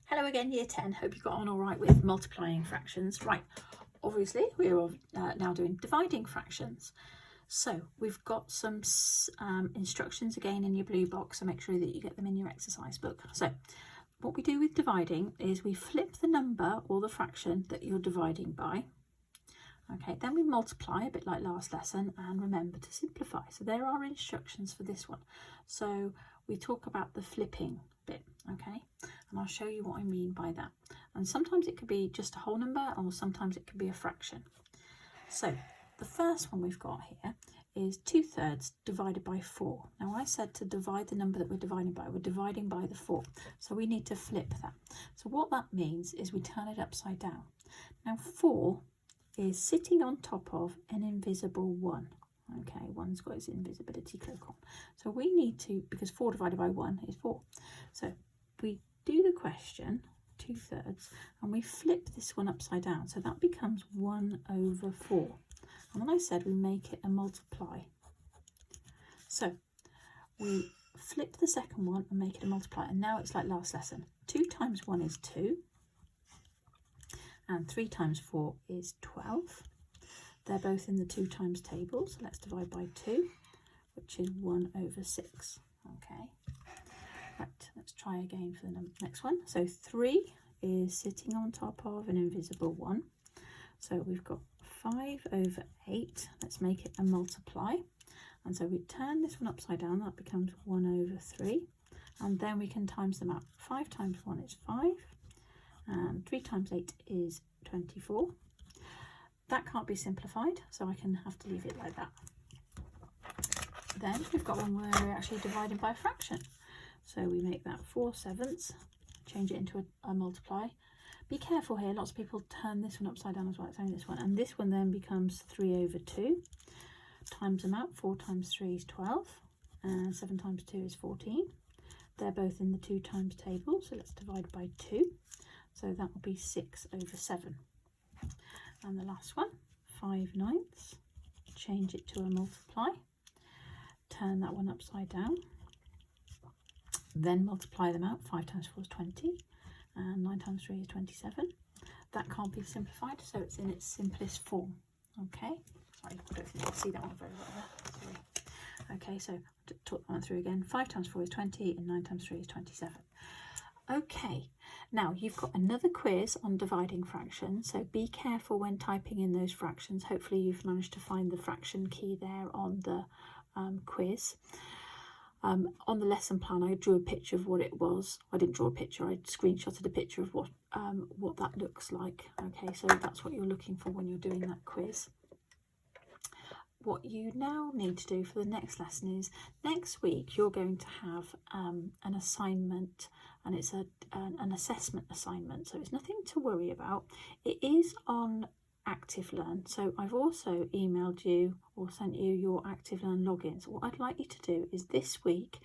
Hello again, Year 10. Hope you got on all right with multiplying fractions. Right, obviously we're now doing dividing fractions. So we've got some instructions again in your blue box, so make sure that you get them in your exercise book. So what we do with dividing is we flip the number or the fraction that you're dividing by. Okay, then we multiply, a bit like last lesson, and remember to simplify. So there are instructions for this one. So we talk about the flipping bit, okay? And I'll show you what I mean by that. And sometimes it could be just a whole number, or sometimes it could be a fraction. So the first one we've got here is 2/3 divided by 4. Now I said to divide the number that we're dividing by the 4. So we need to flip that. So what that means is we turn it upside down. Now 4 is sitting on top of an invisible 1. Okay, 1's got its invisibility cloak on. So we need to, because 4 divided by 1 is 4. So we do the question, 2/3, and we flip this one upside down. So that becomes 1/4. And when I said we make it a multiply. So we flip the second one and make it a multiply. And now it's like last lesson. 2 times 1 is 2. And 3 times 4 is 12. They're both in the 2 times table, so let's divide by 2, which is 1/6. Okay, right, let's try again for the next one. So 3 is sitting on top of an invisible 1. So we've got 5/8. Let's make it a multiply. And so we turn this one upside down, that becomes 1/3. And then we can times them out. 5 times 1 is 5. And 3 times 8 is 24. That can't be simplified, so I can have to leave it like that. Then we've got one where we're actually dividing by a fraction. So we make that 4/7, change it into a multiply. Be careful here, lots of people turn this one upside down as well, it's only this one. And this one then becomes 3/2. Times them out, 4 times 3 is 12. And 7 times 2 is 14. They're both in the 2 times table, so let's divide by 2. So that will be 6/7. And the last one, 5/9, change it to a multiply, turn that one upside down, then multiply them out. 5 times 4 is 20, and 9 times 3 is 27. That can't be simplified, so it's in its simplest form. Okay, sorry, I don't think you can see that one very well there. Sorry. Okay, so talk that one through again. 5 times 4 is 20, and 9 times 3 is 27. Okay, now you've got another quiz on dividing fractions, so be careful when typing in those fractions. Hopefully you've managed to find the fraction key there on the quiz. On the lesson plan I drew a picture of what it was. I didn't draw a picture, I screenshotted a picture of what that looks like. Okay, so that's what you're looking for when you're doing that quiz. What you now need to do for the next lesson is next week you're going to have an assignment, and it's an assessment assignment, so it's nothing to worry about. It is on ActiveLearn, so I've also emailed you or sent you your ActiveLearn logins. What I'd like you to do is this week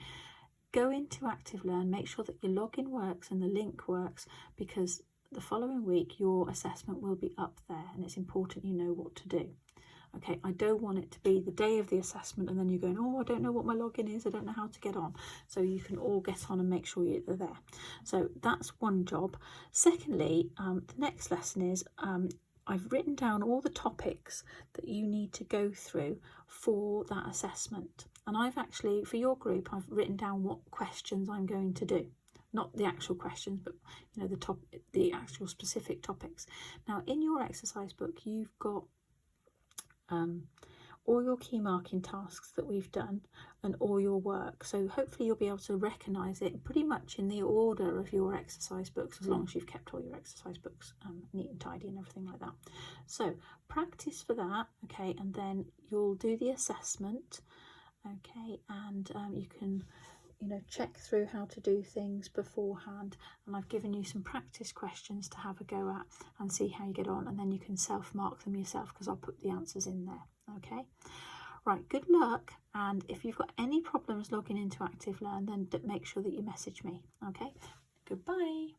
go into ActiveLearn, make sure that your login works and the link works, because the following week your assessment will be up there and it's important you know what to do. Okay, I don't want it to be the day of the assessment and then you're going, oh, I don't know what my login is, I don't know how to get on. So you can all get on and make sure you're there. So that's one job. Secondly, the next lesson is I've written down all the topics that you need to go through for that assessment. And I've actually, for your group, I've written down what questions I'm going to do. Not the actual questions, but you know, the actual specific topics. Now, in your exercise book, you've got all your key marking tasks that we've done and all your work, so hopefully you'll be able to recognise it pretty much in the order of your exercise books, as long as you've kept all your exercise books neat and tidy and everything like that. So practice for that, okay, and then you'll do the assessment, okay, and you can check through how to do things beforehand, and I've given you some practice questions to have a go at and see how you get on, and then you can self-mark them yourself because I'll put the answers in there. Okay, right, good luck, and if you've got any problems logging into ActiveLearn, then make sure that you message me. Okay, goodbye.